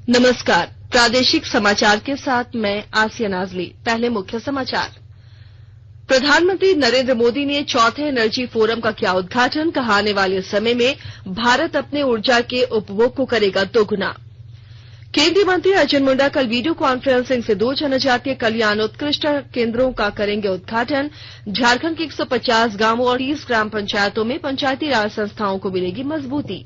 नमस्कार। प्रादेशिक समाचार के साथ मैं आसिया नाजली। पहले मुख्य समाचार। प्रधानमंत्री नरेंद्र मोदी ने चौथे एनर्जी फोरम का किया उद्घाटन। कहा, आने वाले समय में भारत अपने ऊर्जा के उपभोग को करेगा दोगुना। केंद्रीय मंत्री अर्जुन मुंडा कल वीडियो कॉन्फ्रेंसिंग से 2 जनजातीय कल्याण उत्कृष्ट केंद्रों का करेंगे उद्घाटन। झारखंड के 150 गांवों और 30 ग्राम पंचायतों में पंचायती राज संस्थाओं को मिलेगी मजबूती।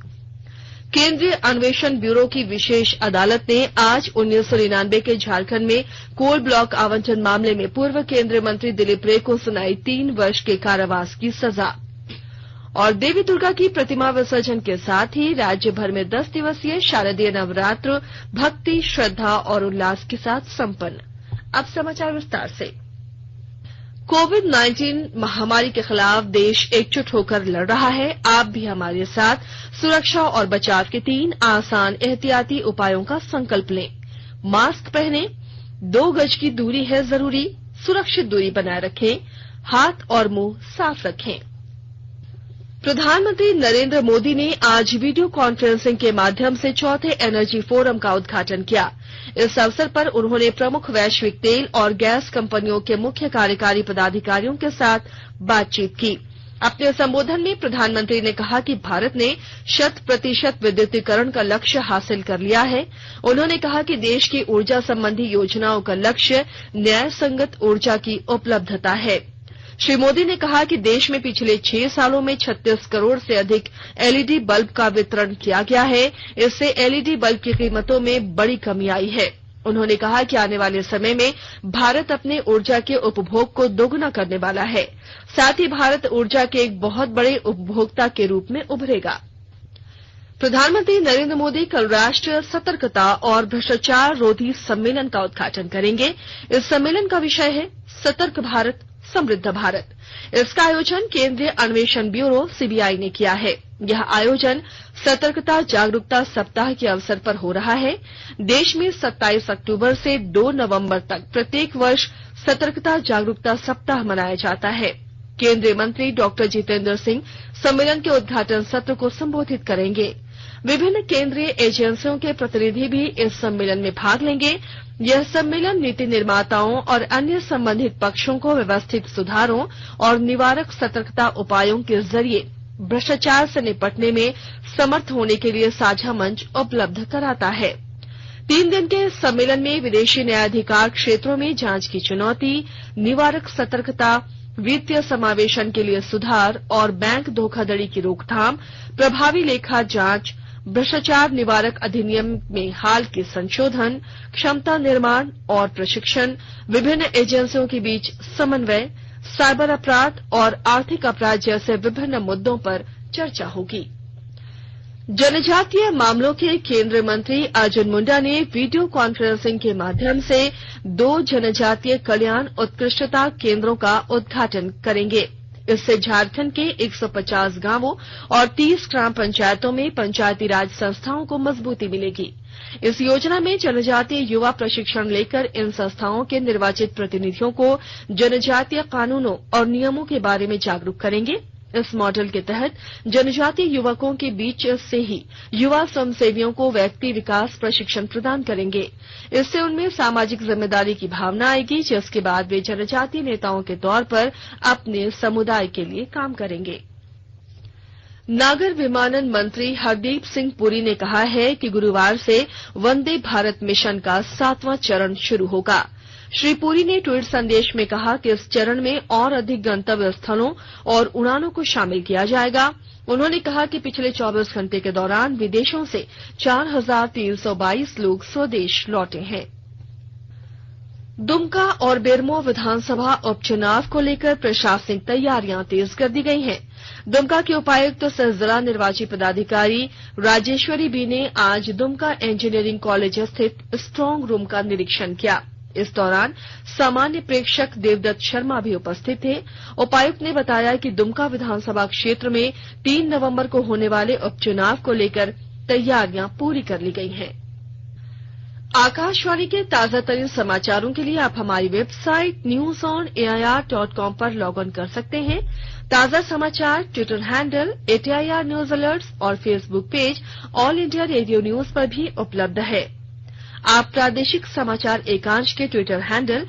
केंद्रीय अन्वेषण ब्यूरो की विशेष अदालत ने आज 1999 के झारखंड में कोल ब्लॉक आवंटन मामले में पूर्व केंद्रीय मंत्री दिलीप रे को सुनाई 3 वर्ष के कारावास की सजा। और देवी दुर्गा की प्रतिमा विसर्जन के साथ ही राज्य भर में 10 दिवसीय शारदीय नवरात्र भक्ति, श्रद्धा और उल्लास के साथ संपन्न। अब समाचार विस्तार से। कोविड-19 महामारी के खिलाफ देश एकजुट होकर लड़ रहा है। आप भी हमारे साथ सुरक्षा और बचाव के 3 आसान एहतियाती उपायों का संकल्प लें। मास्क पहनें, 2 गज की दूरी है जरूरी, सुरक्षित दूरी बनाए रखें, हाथ और मुंह साफ रखें। प्रधानमंत्री नरेंद्र मोदी ने आज वीडियो कॉन्फ्रेंसिंग के माध्यम से चौथे एनर्जी फोरम का उद्घाटन किया। इस अवसर पर उन्होंने प्रमुख वैश्विक तेल और गैस कंपनियों के मुख्य कार्यकारी पदाधिकारियों के साथ बातचीत की। अपने संबोधन में प्रधानमंत्री ने कहा कि भारत ने 100% विद्युतीकरण का लक्ष्य हासिल कर लिया है। उन्होंने कहा कि देश की ऊर्जा संबंधी योजनाओं का लक्ष्य न्याय संगत ऊर्जा की उपलब्धता है। श्री मोदी ने कहा कि देश में पिछले 6 सालों में 36 करोड़ से अधिक एलईडी बल्ब का वितरण किया गया है। इससे एलईडी बल्ब की कीमतों में बड़ी कमी आई है। उन्होंने कहा कि आने वाले समय में भारत अपने ऊर्जा के उपभोग को दोगुना करने वाला है। साथ ही भारत ऊर्जा के एक बहुत बड़े उपभोक्ता के रूप में उभरेगा। प्रधानमंत्री नरेंद्र मोदी कल राष्ट्रीय सतर्कता और भ्रष्टाचार रोधी सम्मेलन का उद्घाटन करेंगे। इस सम्मेलन का विषय है सतर्क भारत, समृद्ध भारत। इसका आयोजन केंद्रीय अन्वेषण ब्यूरो सीबीआई ने किया है। यह आयोजन सतर्कता जागरूकता सप्ताह के अवसर पर हो रहा है। देश में 27 अक्टूबर से 2 नवंबर तक प्रत्येक वर्ष सतर्कता जागरूकता सप्ताह मनाया जाता है। केंद्रीय मंत्री डॉक्टर जितेंद्र सिंह सम्मेलन के उद्घाटन सत्र को संबोधित करेंगे। विभिन्न केंद्रीय एजेंसियों के प्रतिनिधि भी इस सम्मेलन में भाग लेंगे। यह सम्मेलन नीति निर्माताओं और अन्य संबंधित पक्षों को व्यवस्थित सुधारों और निवारक सतर्कता उपायों के जरिए भ्रष्टाचार से निपटने में समर्थ होने के लिए साझा मंच उपलब्ध कराता है। 3 दिन के इस सम्मेलन में विदेशी न्यायाधिकार क्षेत्रों में जांच की चुनौती, निवारक सतर्कता, वित्तीय समावेशन के लिए सुधार और बैंक धोखाधड़ी की रोकथाम, प्रभावी लेखा जांच, भ्रष्टाचार निवारक अधिनियम में हाल के संशोधन, क्षमता निर्माण और प्रशिक्षण, विभिन्न एजेंसियों के बीच समन्वय, साइबर अपराध और आर्थिक अपराध जैसे विभिन्न मुद्दों पर चर्चा होगी। जनजातीय मामलों के केंद्रीय मंत्री अर्जुन मुंडा ने वीडियो कॉन्फ्रेंसिंग के माध्यम से 2 जनजातीय कल्याण उत्कृष्टता केंद्रों का उद्घाटन करेंगे। इससे झारखंड के 150 गांवों और 30 ग्राम पंचायतों में पंचायती राज संस्थाओं को मजबूती मिलेगी। इस योजना में जनजातीय युवा प्रशिक्षण लेकर इन संस्थाओं के निर्वाचित प्रतिनिधियों को जनजातीय कानूनों और नियमों के बारे में जागरूक करेंगे। इस मॉडल के तहत जनजातीय युवकों के बीच से ही युवा स्वयंसेवियों को व्यक्ति विकास प्रशिक्षण प्रदान करेंगे। इससे उनमें सामाजिक जिम्मेदारी की भावना आएगी, जिसके बाद वे जनजातीय नेताओं के तौर पर अपने समुदाय के लिए काम करेंगे। नागर विमानन मंत्री हरदीप सिंह पुरी ने कहा है कि गुरुवार से वंदे भारत मिशन का 7वां चरण शुरू होगा। श्री पुरी ने ट्वीट संदेश में कहा कि इस चरण में और अधिक गंतव्य स्थलों और उड़ानों को शामिल किया जाएगा। उन्होंने कहा कि पिछले 24 घंटे के दौरान विदेशों से 4,322 लोग स्वदेश लौटे हैं। दुमका और बेरमो विधानसभा उपचुनाव को लेकर प्रशासनिक तैयारियां तेज कर दी गई हैं। दुमका के उपायुक्त सह जिला निर्वाची पदाधिकारी राजेश्वरी बी ने आज दुमका इंजीनियरिंग कॉलेज स्थित स्ट्रांग रूम का निरीक्षण किया। इस दौरान सामान्य प्रेक्षक देवदत्त शर्मा भी उपस्थित थे। उपायुक्त ने बताया कि दुमका विधानसभा क्षेत्र में 3 नवंबर को होने वाले उपचुनाव को लेकर तैयारियां पूरी कर ली गई हैं। आकाशवाणी के ताजातरीन समाचारों के लिए आप हमारी वेबसाइट newsonair.com पर लॉग ऑन कर सकते हैं। ताजा समाचार Twitter handle @AIR news alerts और Facebook page All India Radio news पर भी उपलब्ध है। आप प्रादेशिक समाचार एकांश के ट्विटर हैंडल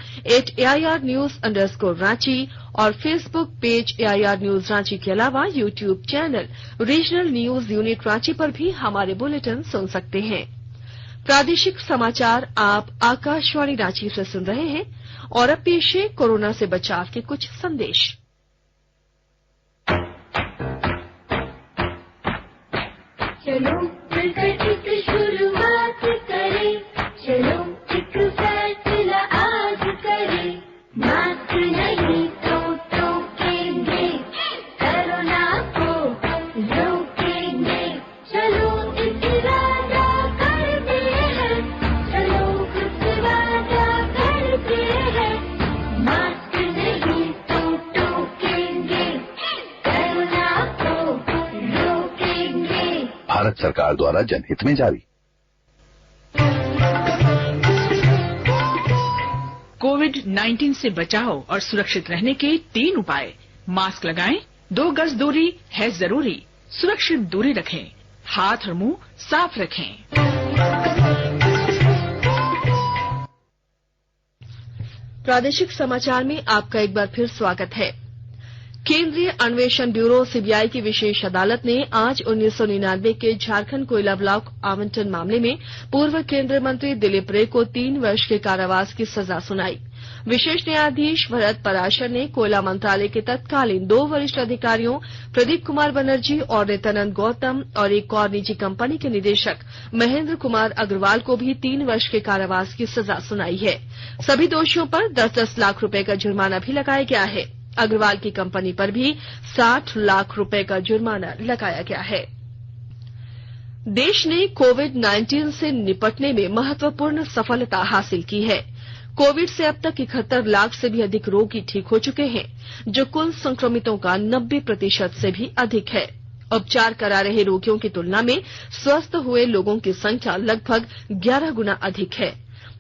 @AIRnews_रांची और Facebook page AIR news Ranchi के अलावा YouTube channel regional news unit Ranchi पर भी हमारे बुलेटिन सुन सकते हैं। प्रादेशिक समाचार आप आकाशवाणी रांची से सुन रहे हैं और अब पेश है कोरोना से बचाव के कुछ संदेश। चलो मिलकर एक शुरुआत करें, चलो एक फैसला आज करें, मास्क नहीं तो टोकेंगे, कोरोना को रोकेंगे, चलो एक वादा करते हैं, चलो कुछ वादा करते हैं, मास्क नहीं तो टोकेंगे, कोरोना को रोकेंगे। भारत सरकार द्वारा जनहित में जारी। कोविड-19 से बचाव और सुरक्षित रहने के 3 उपाय। मास्क लगाएं, 2 गज दूरी है जरूरी, सुरक्षित दूरी रखें, हाथ और मुंह साफ रखें। प्रादेशिक समाचार में आपका एक बार फिर स्वागत है। केंद्रीय अन्वेषण ब्यूरो सीबीआई की विशेष अदालत ने आज 1999 के झारखंड कोयला ब्लॉक आवंटन मामले में पूर्व केंद्रीय मंत्री दिलीप रे को 3 वर्ष के कारावास की सजा सुनाई। विशेष न्यायाधीश भरत पराशर ने कोयला मंत्रालय के तत्कालीन 2 वरिष्ठ अधिकारियों प्रदीप कुमार बनर्जी और नित्यानंद गौतम और एक और निजी कंपनी के निदेशक महेंद्र कुमार अग्रवाल को भी 3 वर्ष के कारावास की सजा सुनाई है। सभी दोषियों पर 10-10 लाख रुपए का जुर्माना भी लगाया गया है। अग्रवाल की कंपनी पर भी 60 लाख रुपए का जुर्माना लगाया गया है। देश ने कोविड-19 से निपटने में महत्वपूर्ण सफलता हासिल की है। कोविड से अब तक 71 लाख से भी अधिक रोगी ठीक हो चुके हैं, जो कुल संक्रमितों का 90% से भी अधिक है। उपचार करा रहे रोगियों की तुलना में स्वस्थ हुए लोगों की संख्या लगभग 11 गुना अधिक है।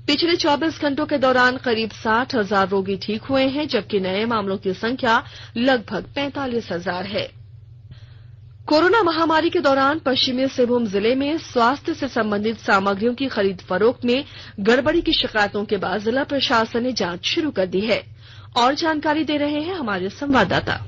पिछले 24 घंटों के दौरान करीब 60,000 रोगी ठीक हुए हैं, जबकि नए मामलों की संख्या लगभग 45,000 है। कोरोना महामारी के दौरान पश्चिमी सिंहभूम जिले में स्वास्थ्य से संबंधित सामग्रियों की खरीद फरोख्त में गड़बड़ी की शिकायतों के बाद जिला प्रशासन ने जांच शुरू कर दी है। और जानकारी दे रहे हैं हमारे संवाददाता।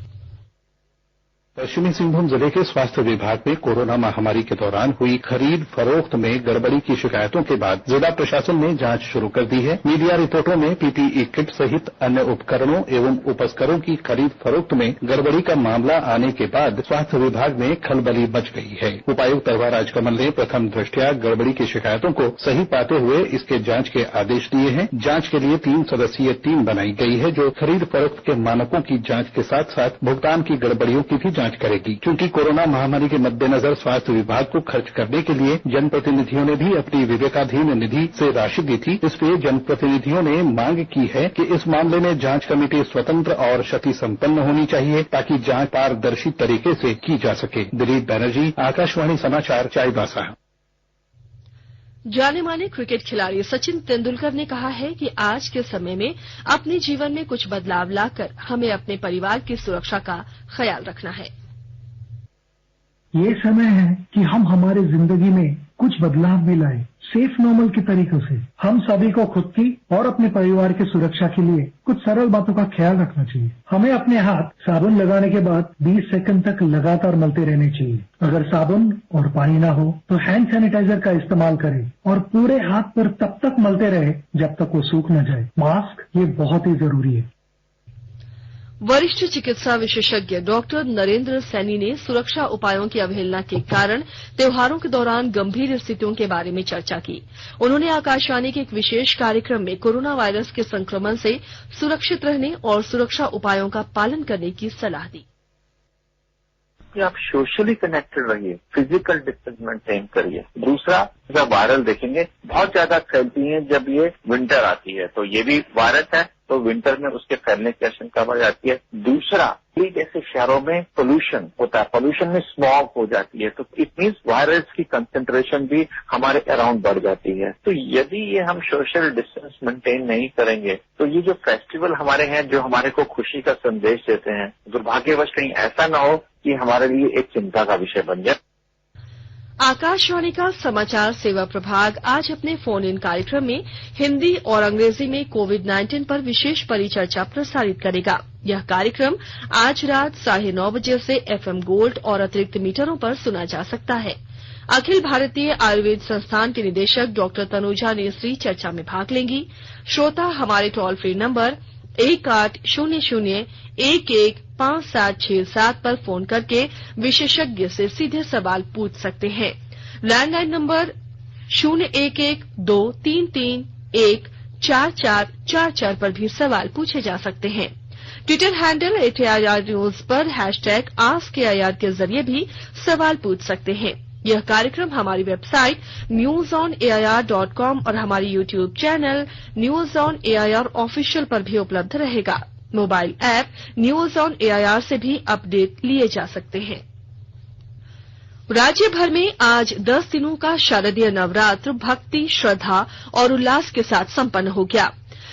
पश्चिमी सिंहभूम जिले के स्वास्थ्य विभाग में कोरोना महामारी के दौरान हुई खरीद फरोख्त में गड़बड़ी की शिकायतों के बाद जिला प्रशासन ने जांच शुरू कर दी है। मीडिया रिपोर्टों में पीपीई किट सहित अन्य उपकरणों एवं उपस्करों की खरीद फरोख्त में गड़बड़ी का मामला आने के बाद स्वास्थ्य विभाग में खलबली मच गई है। उपायुक्त अरवा राजकमल ने प्रथम दृष्टया गड़बड़ी की शिकायतों को सही पाते हुए इसके जांच के आदेश दिए हैं। जांच के लिए 3 सदस्यीय टीम बनाई गई है, जो खरीद फरोख्त के मानकों की जांच के साथ साथ भुगतान की गड़बड़ियों की भी जांच करेगी। क्योंकि कोरोना महामारी के मद्देनजर स्वास्थ्य विभाग को खर्च करने के लिए जनप्रतिनिधियों ने भी अपनी विवेकाधीन निधि से राशि दी थी। इसलिए जनप्रतिनिधियों ने मांग की है कि इस मामले में जांच कमेटी स्वतंत्र और शक्ति संपन्न होनी चाहिए, ताकि जांच पारदर्शी तरीके से की जा सके। दिलीप बैनर्जी, आकाशवाणी समाचार, चाईबासा। जाने माने क्रिकेट खिलाड़ी सचिन तेंदुलकर ने कहा है कि आज के समय में अपने जीवन में कुछ बदलाव लाकर हमें अपने परिवार की सुरक्षा का ख्याल रखना है। ये समय है कि हम हमारे जिंदगी में कुछ बदलाव भी लाए, सेफ नॉर्मल के तरीकों से। हम सभी को खुद की और अपने परिवार की सुरक्षा के लिए कुछ सरल बातों का ख्याल रखना चाहिए। हमें अपने हाथ साबुन लगाने के बाद 20 सेकंड तक लगातार मलते रहने चाहिए। अगर साबुन और पानी ना हो तो हैंड सैनिटाइजर का इस्तेमाल करें और पूरे हाथ पर तब तक मलते रहे जब तक वो सूख न जाए। मास्क ये बहुत ही जरूरी है। वरिष्ठ चिकित्सा विशेषज्ञ डॉक्टर नरेंद्र सैनी ने सुरक्षा उपायों की अवहेलना के कारण त्योहारों के दौरान गंभीर स्थितियों के बारे में चर्चा की। उन्होंने आकाशवाणी के एक विशेष कार्यक्रम में कोरोना वायरस के संक्रमण से सुरक्षित रहने और सुरक्षा उपायों का पालन करने की सलाह दी। कि आप सोशली कनेक्टेड रहिए, फिजिकल डिस्टेंस मेंटेन करिए। दूसरा, जब वायरल देखेंगे बहुत ज्यादा फैलती है जब ये विंटर आती है, तो ये भी वायरस है, तो विंटर में उसके फैलने की आशंका बढ़ जाती है। दूसरा, जैसे शहरों में पोल्यूशन होता है, पोल्यूशन में स्मॉग हो जाती है, तो इट मीन्स वायरस की कंसेंट्रेशन भी हमारे अराउंड बढ़ जाती है। तो यदि ये हम सोशल डिस्टेंस मेंटेन नहीं करेंगे तो ये जो फेस्टिवल हमारे हैं, जो हमारे को खुशी का संदेश देते हैं, दुर्भाग्यवश कहीं ऐसा ना हो कि हमारे लिए एक चिंता का विषय बन जाए। आकाशवाणी का समाचार सेवा प्रभाग आज अपने फोन इन कार्यक्रम में हिंदी और अंग्रेजी में कोविड-19 पर विशेष परिचर्चा प्रसारित करेगा। यह कार्यक्रम आज रात 9:30 बजे से एफएम गोल्ड और अतिरिक्त मीटरों पर सुना जा सकता है। अखिल भारतीय आयुर्वेद संस्थान के निदेशक डॉक्टर तनुजा नेसरी चर्चा में भाग लेंगी। श्रोता हमारे टोल फ्री नंबर 1800-115767 पर फोन करके विशेषज्ञ से सीधे सवाल पूछ सकते हैं। लैंडलाइन नंबर 011-233-14444 पर भी सवाल पूछे जा सकते हैं। ट्विटर हैंडल @AIR न्यूज पर #AskAIR के जरिए भी सवाल पूछ सकते हैं। यह कार्यक्रम हमारी वेबसाइट newsonair.com और हमारी YouTube channel news on AIR official पर भी उपलब्ध रहेगा। Mobile app news on AIR से भी अपडेट लिए जा सकते हैं। राज्य भर में आज 10 दिनों का शारदीय नवरात्र भक्ति, श्रद्धा और उल्लास के साथ संपन्न हो गया।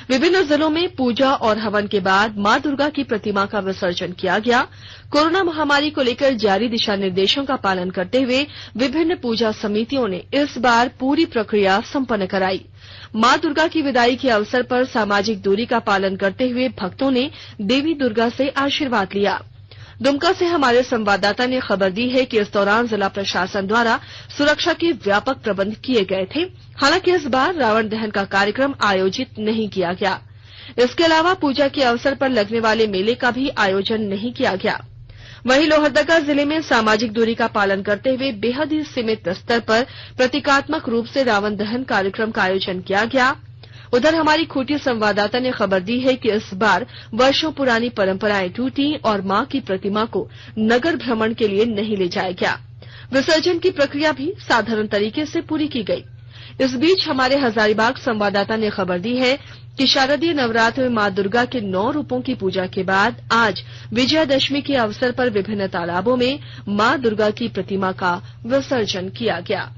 विभिन्न जिलों में पूजा और हवन के बाद मां दुर्गा की प्रतिमा का विसर्जन किया गया। कोरोना महामारी को लेकर जारी दिशा निर्देशों का पालन करते हुए विभिन्न पूजा समितियों ने इस बार पूरी प्रक्रिया संपन्न कराई। मां दुर्गा की विदाई के अवसर पर सामाजिक दूरी का पालन करते हुए भक्तों ने देवी दुर्गा से आशीर्वाद लिया। दुमका से हमारे संवाददाता ने खबर दी है कि इस दौरान जिला प्रशासन द्वारा सुरक्षा के व्यापक प्रबंध किए गए थे। हालांकि इस बार रावण दहन का कार्यक्रम आयोजित नहीं किया गया। इसके अलावा पूजा के अवसर पर लगने वाले मेले का भी आयोजन नहीं किया गया। वहीं लोहरदगा जिले में सामाजिक दूरी का पालन करते हुए बेहद ही सीमित स्तर पर प्रतीकात्मक रूप से रावण दहन कार्यक्रम का आयोजन किया गया। उधर हमारी खूंटी संवाददाता ने खबर दी है कि इस बार वर्षों पुरानी परंपराएं टूटी और मां की प्रतिमा को नगर भ्रमण के लिए नहीं ले जाया गया। विसर्जन की प्रक्रिया भी साधारण तरीके से पूरी की गई। इस बीच हमारे हजारीबाग संवाददाता ने खबर दी है कि शारदीय नवरात्र में मां दुर्गा के 9 रूपों की पूजा के बाद आज विजयादशमी के अवसर पर विभिन्न तालाबों में मां दुर्गा की प्रतिमा का विसर्जन किया गया।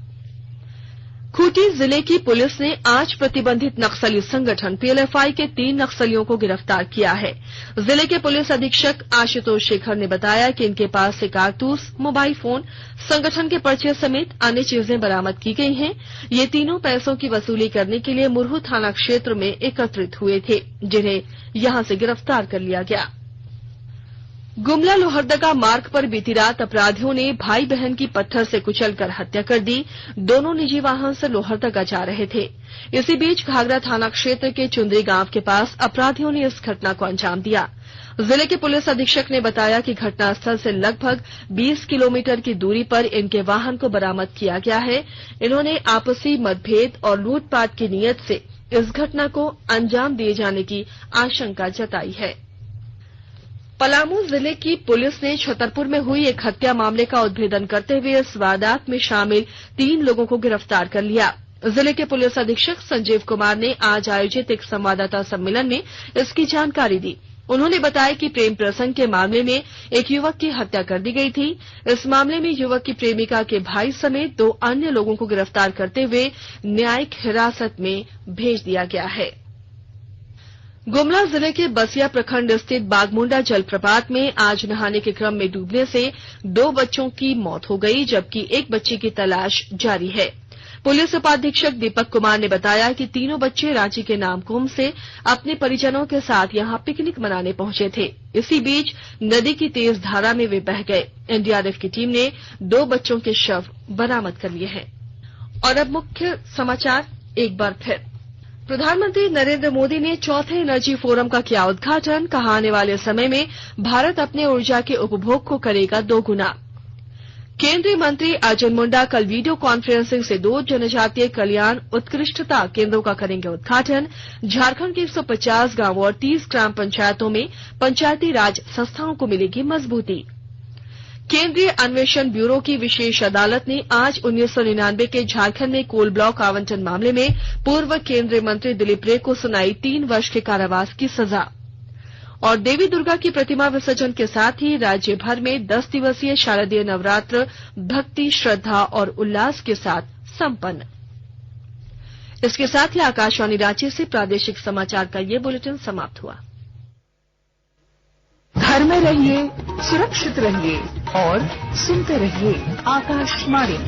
खूंटी जिले की पुलिस ने आज प्रतिबंधित नक्सली संगठन PLFI के 3 नक्सलियों को गिरफ्तार किया है। जिले के पुलिस अधीक्षक आशुतोष शेखर ने बताया कि इनके पास से कारतूस, मोबाइल फोन, संगठन के पर्चे समेत अन्य चीजें बरामद की गई हैं। ये तीनों पैसों की वसूली करने के लिए मुरहू थाना क्षेत्र में एकत्रित हुए थे, जिन्हें यहां से गिरफ्तार कर लिया गया। गुमला लोहरदगा मार्ग पर बीती रात अपराधियों ने भाई बहन की पत्थर से कुचलकर हत्या कर दी। दोनों निजी वाहन से लोहरदगा जा रहे थे। इसी बीच घाघरा थाना क्षेत्र के चुंदरी गांव के पास अपराधियों ने इस घटना को अंजाम दिया। जिले के पुलिस अधीक्षक ने बताया कि घटनास्थल से लगभग 20 किलोमीटर की दूरी पर इनके वाहन को बरामद किया गया है। इन्होंने आपसी मतभेद और लूटपाट की नीयत से इस घटना को अंजाम दिए जाने की आशंका जताई है। पलामू जिले की पुलिस ने छतरपुर में हुई एक हत्या मामले का उद्भेदन करते हुए इस वारदात में शामिल 3 लोगों को गिरफ्तार कर लिया। जिले के पुलिस अधीक्षक संजीव कुमार ने आज आयोजित एक संवाददाता सम्मेलन में इसकी जानकारी दी। उन्होंने बताया कि प्रेम प्रसंग के मामले में एक युवक की हत्या कर दी गई थी। इस मामले में युवक की प्रेमिका के भाई समेत 2 अन्य लोगों को गिरफ्तार करते हुए न्यायिक हिरासत में भेज दिया गया है। गुमला जिले के बसिया प्रखंड स्थित बागमुंडा जलप्रपात में आज नहाने के क्रम में डूबने से 2 बच्चों की मौत हो गई, जबकि एक बच्चे की तलाश जारी है। पुलिस उपाधीक्षक दीपक कुमार ने बताया कि तीनों बच्चे रांची के नामकुम से अपने परिजनों के साथ यहां पिकनिक मनाने पहुंचे थे। इसी बीच नदी की तेज धारा में वे बह गए। एनडीआरएफ की टीम ने 2 बच्चों के शव बरामद कर लिए हैं। और अब मुख्य समाचार एक बार फिर। प्रधानमंत्री नरेंद्र मोदी ने चौथे एनर्जी फोरम का किया उद्घाटन। कहा आने वाले समय में भारत अपने ऊर्जा के उपभोग को करेगा 2 गुना। केंद्रीय मंत्री अर्जुन मुंडा कल वीडियो कॉन्फ्रेंसिंग से 2 जनजातीय कल्याण उत्कृष्टता केंद्रों का करेंगे उद्घाटन। झारखंड के 150 गांवों और 30 ग्राम पंचायतों में पंचायती राज संस्थाओं को मिलेगी मजबूती। केंद्रीय अन्वेषण ब्यूरो की विशेष अदालत ने आज 1999 के झारखंड में कोल ब्लॉक आवंटन मामले में पूर्व केंद्रीय मंत्री दिलीप रे को सुनाई 3 वर्ष के कारावास की सजा। और देवी दुर्गा की प्रतिमा विसर्जन के साथ ही राज्य भर में 10 दिवसीय शारदीय नवरात्र भक्ति, श्रद्धा और उल्लास के साथ संपन्न। इसके साथ ही आकाशवाणी रांची से प्रादेशिक समाचार का ये बुलेटिन समाप्त हुआ। घर में रहिए, सुरक्षित रहिए और सुनते रहिए आकाशवाणी।